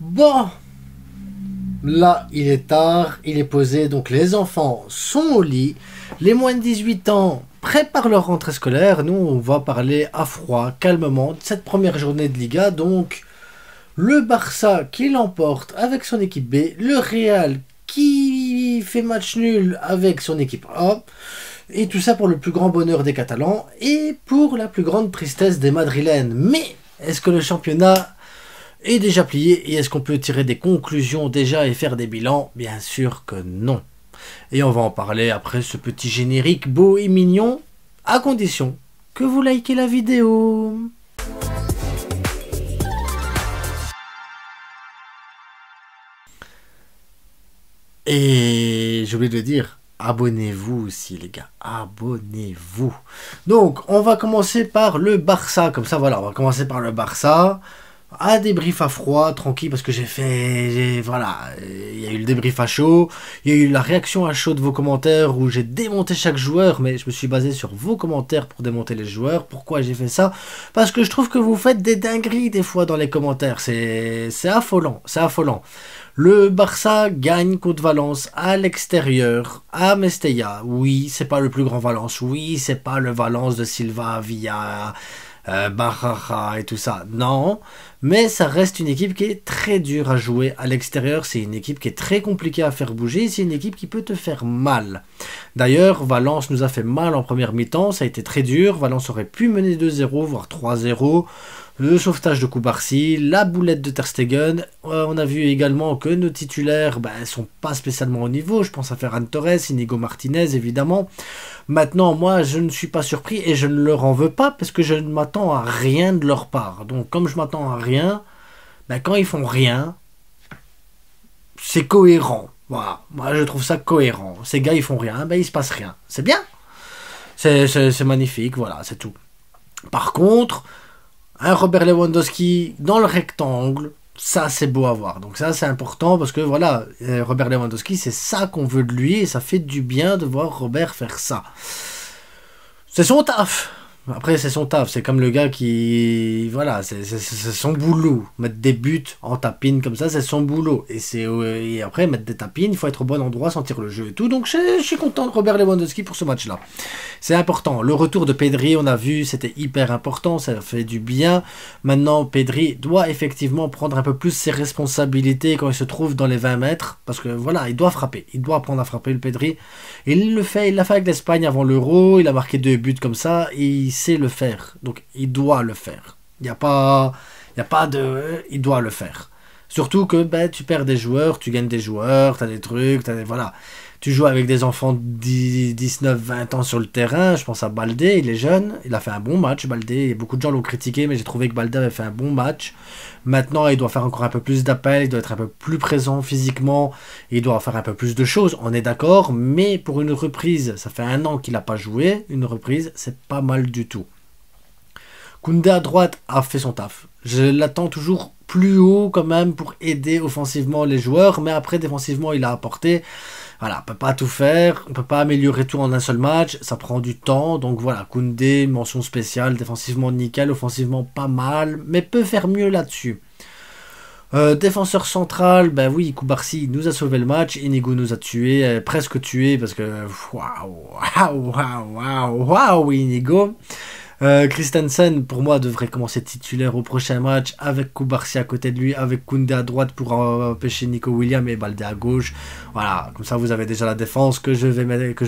Bon, là il est tard, il est posé, donc les enfants sont au lit, les moins de 18 ans préparent leur rentrée scolaire, nous on va parler à froid, calmement, de cette première journée de Liga, donc le Barça qui l'emporte avec son équipe B, le Real qui fait match nul avec son équipe A, et tout ça pour le plus grand bonheur des Catalans et pour la plus grande tristesse des Madrilènes. Mais est-ce que le championnat est déjà plié et est-ce qu'on peut tirer des conclusions déjà et faire des bilans? Bien sûr que non. Et on va en parler après ce petit générique beau et mignon, à condition que vous likez la vidéo. Et j'ai oublié de le dire, abonnez-vous aussi les gars, abonnez-vous. Donc on va commencer par le Barça, comme ça voilà, on va commencer par le Barça. Un débrief à froid, tranquille, parce que voilà, il y a eu le débrief à chaud, il y a eu la réaction à chaud de vos commentaires où j'ai démonté chaque joueur, mais je me suis basé sur vos commentaires pour démonter les joueurs. Pourquoi j'ai fait ça? Parce que je trouve que vous faites des dingueries des fois dans les commentaires, c'est affolant, c'est affolant. Le Barça gagne contre Valence à l'extérieur, à Mestalla. Oui, c'est pas le plus grand Valence, oui, c'est pas le Valence de Silva, Villa, Barra et tout ça, non, mais ça reste une équipe qui est très dure à jouer à l'extérieur, c'est une équipe qui est très compliquée à faire bouger, c'est une équipe qui peut te faire mal. D'ailleurs, Valence nous a fait mal en première mi-temps, ça a été très dur, Valence aurait pu mener 2-0, voire 3-0, le sauvetage de Koubarsi, la boulette de Ter Stegen, on a vu également que nos titulaires sont pas spécialement au niveau, je pense à Ferran Torres, Inigo Martinez évidemment. Maintenant, moi, je ne suis pas surpris et je ne leur en veux pas parce que je ne m'attends à rien de leur part. Donc, comme je m'attends à rien, quand ils font rien, c'est cohérent. Voilà, moi je trouve ça cohérent. Ces gars, ils font rien, il se passe rien. C'est bien. C'est magnifique, voilà, c'est tout. Par contre, un Robert Lewandowski dans le rectangle, ça c'est beau à voir. Donc ça c'est important parce que voilà, Robert Lewandowski, c'est ça qu'on veut de lui et ça fait du bien de voir Robert faire ça. C'est son taf. Après c'est son taf, c'est comme le gars qui... Voilà, c'est son boulot. Mettre des buts en tapine comme ça, c'est son boulot. Et après, mettre des tapines, il faut être au bon endroit, sentir le jeu et tout. Donc je suis content de Robert Lewandowski pour ce match-là. C'est important. Le retour de Pedri, on a vu, c'était hyper important, ça fait du bien. Maintenant, Pedri doit effectivement prendre un peu plus ses responsabilités quand il se trouve dans les 20 mètres. Parce que voilà, il doit frapper. Il doit apprendre à frapper le Pedri. Et il l'a fait avec l'Espagne avant l'Euro. Il a marqué 2 buts comme ça. Et il sait le faire. Donc, il doit le faire. Il n'y a pas de... Il doit le faire. Surtout que tu perds des joueurs, tu gagnes des joueurs, tu as des trucs, voilà. Tu joues avec des enfants de 19, 20 ans sur le terrain. Je pense à Baldé, il est jeune. Il a fait un bon match, Baldé. Beaucoup de gens l'ont critiqué, mais j'ai trouvé que Baldé avait fait un bon match. Maintenant, il doit faire encore un peu plus d'appels. Il doit être un peu plus présent physiquement. Il doit faire un peu plus de choses. On est d'accord. Mais pour une reprise, ça fait 1 an qu'il n'a pas joué. Une reprise, c'est pas mal du tout. Koundé à droite a fait son taf. Je l'attends toujours plus haut quand même pour aider offensivement les joueurs. Mais après, défensivement, il a apporté... Voilà, on peut pas tout faire, on peut pas améliorer tout en un seul match, ça prend du temps, donc voilà, Koundé, mention spéciale, défensivement nickel, offensivement pas mal, mais peut faire mieux là-dessus. Défenseur central, oui, Koubarsi nous a sauvé le match, Inigo nous a tué, presque tué, parce que waouh, Inigo. Christensen, pour moi, devrait commencer titulaire au prochain match avec Koubarsi à côté de lui, avec Koundé à droite pour empêcher Nico Williams et Baldé à gauche. Voilà, comme ça vous avez déjà la défense que je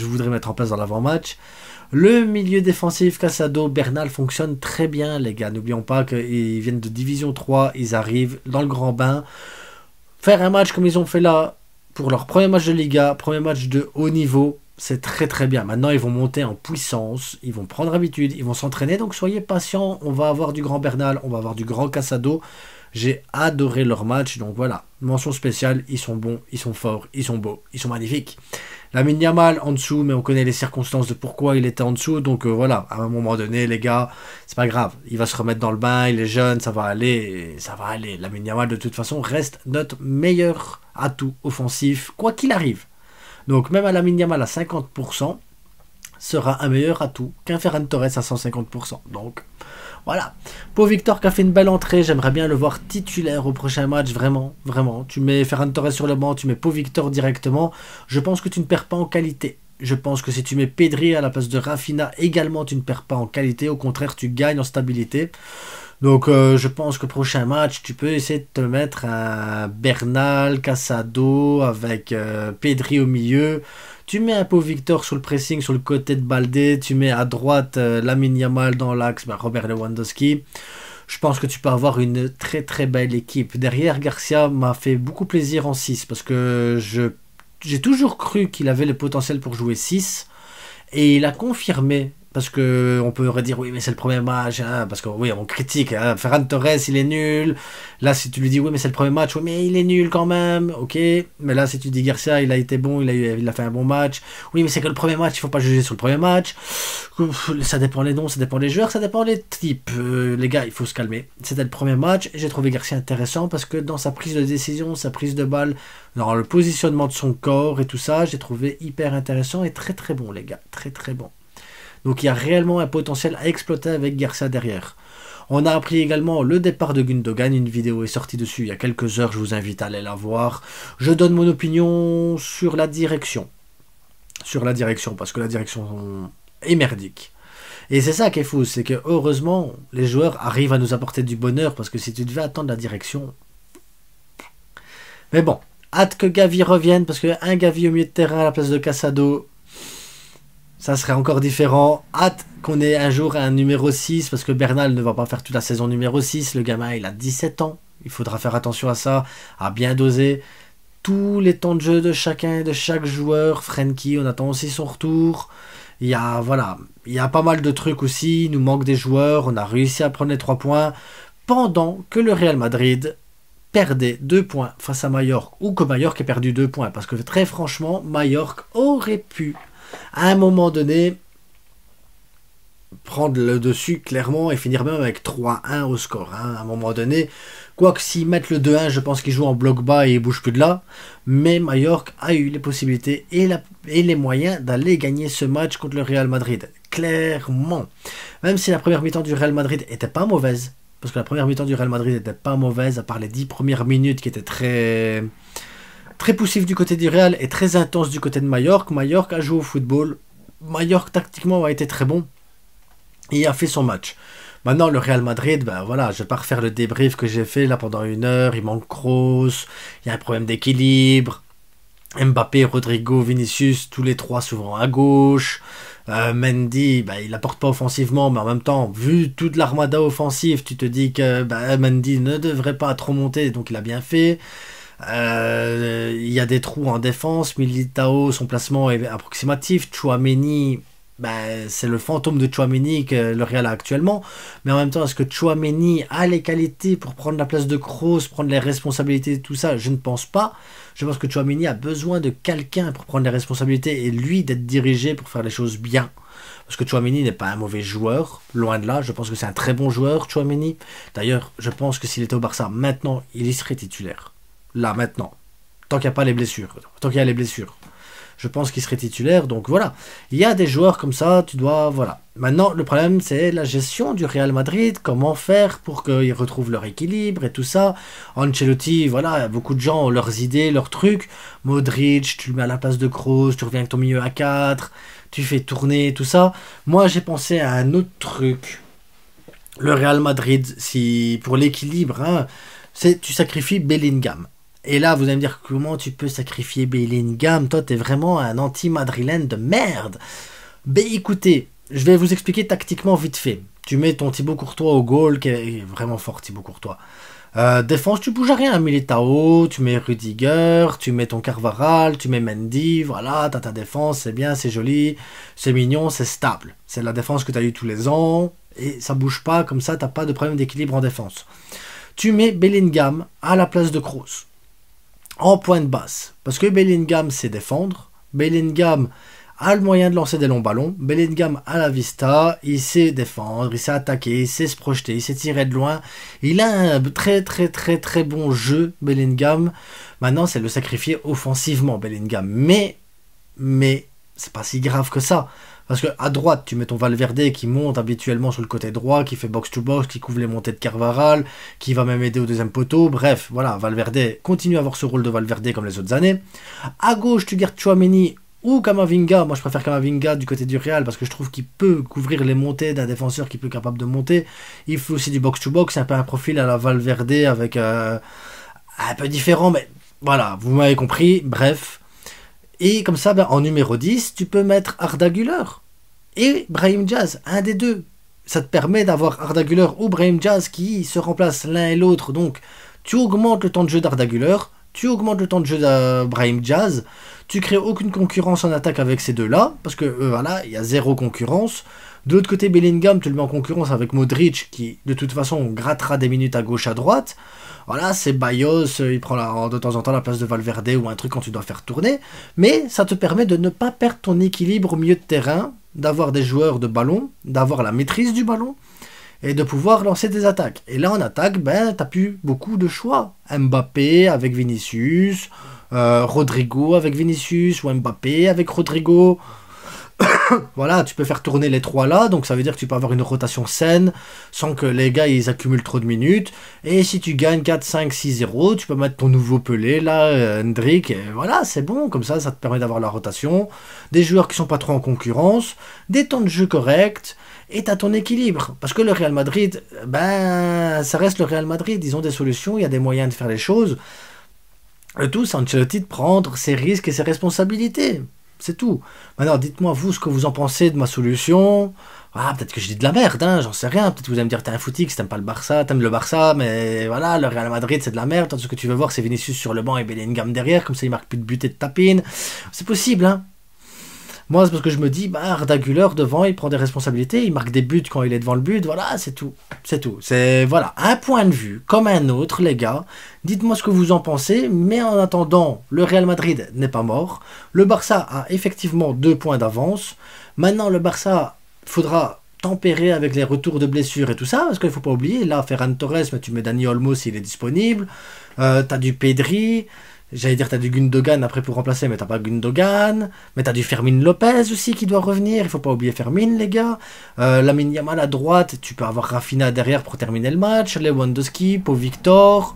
voudrais mettre en place dans l'avant-match. Le milieu défensif, Casado, Bernal fonctionne très bien, les gars. N'oublions pas qu'ils viennent de Division 3, ils arrivent dans le grand bain. Faire un match comme ils ont fait là, pour leur premier match de Liga, premier match de haut niveau, c'est très très bien. Maintenant, ils vont monter en puissance, ils vont prendre habitude, ils vont s'entraîner. Donc, soyez patients. On va avoir du grand Bernal, on va avoir du grand Casado. J'ai adoré leur match. Donc, voilà. Mention spéciale. Ils sont bons, ils sont forts, ils sont beaux, ils sont magnifiques. Lamine Yamal en dessous, mais on connaît les circonstances de pourquoi il était en dessous. Donc, voilà. À un moment donné, les gars, c'est pas grave. Il va se remettre dans le bain. Il est jeune, ça va aller. Ça va aller. Lamine Yamal, de toute façon, reste notre meilleur atout offensif, quoi qu'il arrive. Donc même à Lamine Yamal à 50%, sera un meilleur atout qu'un Ferran Torres à 150%. Donc voilà. Pau Victor qui a fait une belle entrée, j'aimerais bien le voir titulaire au prochain match, vraiment, vraiment. Tu mets Ferran Torres sur le banc, tu mets Pau Victor directement, je pense que tu ne perds pas en qualité. Je pense que si tu mets Pedri à la place de Rafinha également, tu ne perds pas en qualité, au contraire tu gagnes en stabilité. Donc je pense que prochain match, tu peux essayer de te mettre un Bernal, Casado avec Pedri au milieu. Tu mets un Pau Victor sur le pressing, sur le côté de Baldé. Tu mets à droite Lamine Yamal dans l'axe, Robert Lewandowski. Je pense que tu peux avoir une très très belle équipe. Derrière, Garcia m'a fait beaucoup plaisir en 6 parce que j'ai toujours cru qu'il avait le potentiel pour jouer 6 et il a confirmé. Parce que on peut redire oui mais c'est le premier match hein, parce que oui on critique hein, Ferran Torres il est nul, là si tu lui dis oui mais c'est le premier match, oui mais il est nul quand même, ok, mais là si tu dis Garcia il a été bon, il a fait un bon match, oui mais c'est que le premier match, il faut pas juger sur le premier match. Ça dépend les noms, ça dépend les joueurs, ça dépend les types, les gars il faut se calmer, c'était le premier match et j'ai trouvé Garcia intéressant parce que dans sa prise de décision, sa prise de balle, dans le positionnement de son corps et tout ça, j'ai trouvé hyper intéressant et très très bon les gars, très très bon. Donc il y a réellement un potentiel à exploiter avec Garcia derrière. On a appris également le départ de Gundogan, une vidéo est sortie dessus il y a quelques heures, je vous invite à aller la voir. Je donne mon opinion sur la direction. Parce que la direction est merdique. Et c'est ça qui est fou, c'est que heureusement, les joueurs arrivent à nous apporter du bonheur, parce que si tu devais attendre la direction... Mais bon, hâte que Gavi revienne, parce qu'un Gavi au milieu de terrain à la place de Casado... Ça serait encore différent. Hâte qu'on ait un jour un numéro 6, parce que Bernal ne va pas faire toute la saison numéro 6. Le gamin, il a 17 ans. Il faudra faire attention à ça, à bien doser. Tous les temps de jeu de chacun, de chaque joueur. Frenkie, on attend aussi son retour. Il y a, voilà, il y a pas mal de trucs aussi. Il nous manque des joueurs. On a réussi à prendre les 3 points. Pendant que le Real Madrid perdait 2 points face à Majorque. Ou que Majorque ait perdu 2 points. Parce que très franchement, Majorque aurait pu... à un moment donné, prendre le dessus clairement et finir même avec 3-1 au score. Hein. À un moment donné, quoique s'ils mettent le 2-1, je pense qu'ils jouent en bloc bas et ils ne bougent plus de là. Mais Majorque a eu les possibilités et les moyens d'aller gagner ce match contre le Real Madrid. Clairement. Même si la première mi-temps du Real Madrid était pas mauvaise. Parce que la première mi-temps du Real Madrid n'était pas mauvaise, à part les 10 premières minutes qui étaient très poussif du côté du Real et très intense du côté de Majorque. Majorque a joué au football. Majorque tactiquement a été très bon et a fait son match. Maintenant le Real Madrid, ben voilà, je vais pas refaire le débrief que j'ai fait là pendant 1 heure. Il manque Kroos, il y a un problème d'équilibre. Mbappé, Rodrigo, Vinicius, tous les 3 souvent à gauche. Mendy, ben, il apporte pas offensivement, mais en même temps, vu toute l'armada offensive, tu te dis que Mendy ne devrait pas trop monter, donc il a bien fait. Il y a des trous en défense. Militao, son placement est approximatif. Tchouaméni, c'est le fantôme de Tchouaméni que le Real a actuellement. Mais en même temps, est-ce que Tchouaméni a les qualités pour prendre la place de Kroos, prendre les responsabilités, tout ça? Je ne pense pas. Je pense que Tchouaméni a besoin de quelqu'un pour prendre les responsabilités et lui d'être dirigé pour faire les choses bien. Parce que Tchouaméni n'est pas un mauvais joueur, loin de là. Je pense que c'est un très bon joueur, Tchouaméni. D'ailleurs, je pense que s'il était au Barça maintenant, il y serait titulaire. Là, maintenant. Tant qu'il n'y a pas les blessures. Tant qu'il y a les blessures. Je pense qu'il serait titulaire. Donc voilà. Il y a des joueurs comme ça. Tu dois... Voilà. Maintenant, le problème, c'est la gestion du Real Madrid. Comment faire pour qu'ils retrouvent leur équilibre et tout ça. Ancelotti, voilà. Beaucoup de gens ont leurs idées, leurs trucs. Modric, tu le mets à la place de Kroos. Tu reviens avec ton milieu à 4. Tu fais tourner, tout ça. Moi, j'ai pensé à un autre truc. Le Real Madrid, si pour l'équilibre, hein, tu sacrifies Bellingham. Et là, vous allez me dire, comment tu peux sacrifier Bellingham? Toi, t'es vraiment un anti-madrilène de merde. Ben écoutez, je vais vous expliquer tactiquement vite fait. Tu mets ton Thibaut Courtois au goal, qui est vraiment fort, Thibaut Courtois. Défense, tu bouges à rien. Militao, tu mets Rudiger, tu mets ton Carvajal, tu mets Mendy, voilà, t'as ta défense, c'est bien, c'est joli, c'est mignon, c'est stable. C'est la défense que t'as eu tous les ans, et ça bouge pas, comme ça, t'as pas de problème d'équilibre en défense. Tu mets Bellingham à la place de Kroos. En point de basse. Parce que Bellingham sait défendre. Bellingham a le moyen de lancer des longs ballons. Bellingham a la vista. Il sait défendre. Il sait attaquer. Il sait se projeter. Il sait tirer de loin. Il a un très très très très bon jeu, Bellingham. Maintenant, c'est le sacrifier offensivement, Bellingham. Mais c'est pas si grave que ça. Parce que à droite, tu mets ton Valverde qui monte habituellement sur le côté droit, qui fait box-to-box, qui couvre les montées de Carvajal, qui va même aider au deuxième poteau. Bref, voilà, Valverde continue à avoir ce rôle de Valverde comme les autres années. À gauche, tu gardes Tchouaméni ou Camavinga. Moi, je préfère Camavinga du côté du Real parce que je trouve qu'il peut couvrir les montées d'un défenseur qui peut être capable de monter. Il fait aussi du box-to-box, c'est un peu un profil à la Valverde avec un peu différent, mais voilà, vous m'avez compris. Bref. Et comme ça, ben, en numéro 10, tu peux mettre Arda Güler et Brahim Diaz, un des deux. Ça te permet d'avoir Arda Güler ou Brahim Diaz qui se remplacent l'un et l'autre. Donc, tu augmentes le temps de jeu d'Arda Güler, tu augmentes le temps de jeu de Brahim Diaz, tu crées aucune concurrence en attaque avec ces deux-là, parce que voilà, il y a zéro concurrence. De l'autre côté, Bellingham, tu le mets en concurrence avec Modric, qui de toute façon grattera des minutes à gauche, à droite. Voilà, c'est Bayos, il prend de temps en temps la place de Valverde ou un truc quand tu dois faire tourner. Mais ça te permet de ne pas perdre ton équilibre au milieu de terrain, d'avoir des joueurs de ballon, d'avoir la maîtrise du ballon et de pouvoir lancer des attaques. Et là, en attaque, ben, t'as plus beaucoup de choix. Mbappé avec Vinicius, Rodrigo avec Vinicius, ou Mbappé avec Rodrigo. Voilà, tu peux faire tourner les trois là, donc ça veut dire que tu peux avoir une rotation saine, sans que les gars ils accumulent trop de minutes. Et si tu gagnes 4, 5, 6-0, tu peux mettre ton nouveau Pelé là, Hendrik, et voilà, c'est bon, comme ça te permet d'avoir la rotation, des joueurs qui sont pas trop en concurrence, des temps de jeu corrects, et t'as ton équilibre. Parce que le Real Madrid, ben, ça reste le Real Madrid, ils ont des solutions, il y a des moyens de faire les choses. Le tout, c'est Ancelotti de prendre ses risques et ses responsabilités. C'est tout. Maintenant, dites-moi, vous, ce que vous en pensez de ma solution. Ah, peut-être que je dis de la merde, hein, j'en sais rien. Peut-être que vous allez me dire, t'es un footix, t'aimes pas le Barça, t'aimes le Barça, mais voilà, le Real Madrid, c'est de la merde. Tout ce que tu veux voir, c'est Vinicius sur le banc et Bellingham derrière, comme ça, il marque plus de buts et de tapines. C'est possible, hein. Moi, c'est parce que je me dis, bah, Arda Güler, devant, il prend des responsabilités, il marque des buts quand il est devant le but, voilà, c'est tout. C'est tout. C'est, voilà, un point de vue, comme un autre, les gars. Dites-moi ce que vous en pensez, mais en attendant, le Real Madrid n'est pas mort. Le Barça a effectivement 2 points d'avance. Maintenant, le Barça, faudra tempérer avec les retours de blessures et tout ça, parce qu'il ne faut pas oublier, là, Ferran Torres, mais tu mets Dani Olmo s'il est disponible. T'as du Pedri. J'allais dire t'as du Gundogan après pour remplacer, mais t'as pas Gundogan. Mais t'as du Fermin Lopez aussi qui doit revenir. Il faut pas oublier Fermin, les gars. Lamine Yamal à droite. Tu peux avoir Rafinha derrière pour terminer le match. Lewandowski, Pau Victor.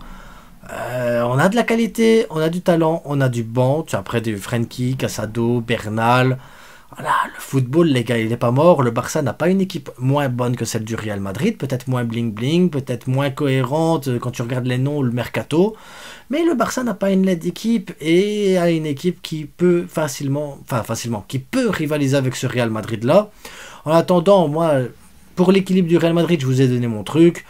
On a de la qualité, on a du talent, on a du banc. Tu as après du Frenkie, Casado, Bernal. Voilà, le football, les gars, il n'est pas mort. Le Barça n'a pas une équipe moins bonne que celle du Real Madrid. Peut-être moins bling-bling, peut-être moins cohérente quand tu regardes les noms ou le mercato. Mais le Barça n'a pas une laide équipe et a une équipe qui peut qui peut rivaliser avec ce Real Madrid-là. En attendant, moi, pour l'équilibre du Real Madrid, je vous ai donné mon truc.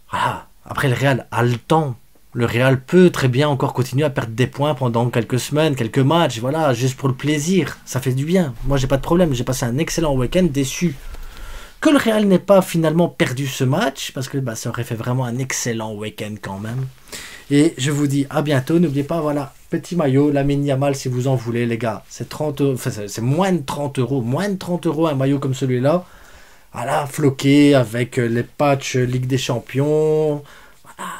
Voilà. Après, le Real a le temps. Le Real peut très bien encore continuer à perdre des points pendant quelques semaines, quelques matchs, voilà, juste pour le plaisir. Ça fait du bien. Moi, j'ai pas de problème. J'ai passé un excellent week-end, déçu que le Real n'ait pas finalement perdu ce match, parce que bah, ça aurait fait vraiment un excellent week-end quand même. Et je vous dis à bientôt. N'oubliez pas, voilà, petit maillot, Lamine Yamal si vous en voulez, les gars. C'est 30 €, enfin, c'est moins de 30 €. Moins de 30 € un maillot comme celui-là. Voilà, floqué avec les patchs Ligue des Champions. Voilà.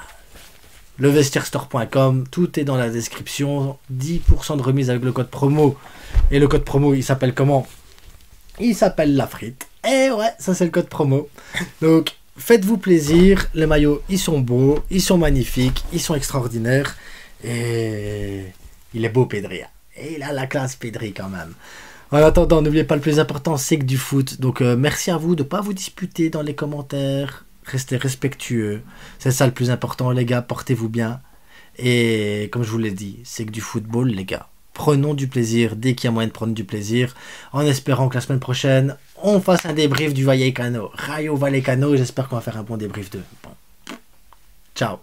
Levestierstore.com, tout est dans la description. 10% de remise avec le code promo. Et le code promo, il s'appelle comment? Il s'appelle la frite. Et ouais, ça c'est le code promo. Donc, faites-vous plaisir. Les maillots, ils sont beaux, ils sont magnifiques, ils sont extraordinaires. Et il est beau, Pedri. Et il a la classe, Pedri, quand même. En attendant, n'oubliez pas, le plus important, c'est que du foot. Donc, merci à vous de ne pas vous disputer dans les commentaires. Restez respectueux. C'est ça le plus important, les gars. Portez-vous bien. Et comme je vous l'ai dit, c'est que du football, les gars. Prenons du plaisir dès qu'il y a moyen de prendre du plaisir. En espérant que la semaine prochaine, on fasse un débrief du Vallecano. Rayo Vallecano. J'espère qu'on va faire un bon débrief d'eux. Bon. Ciao.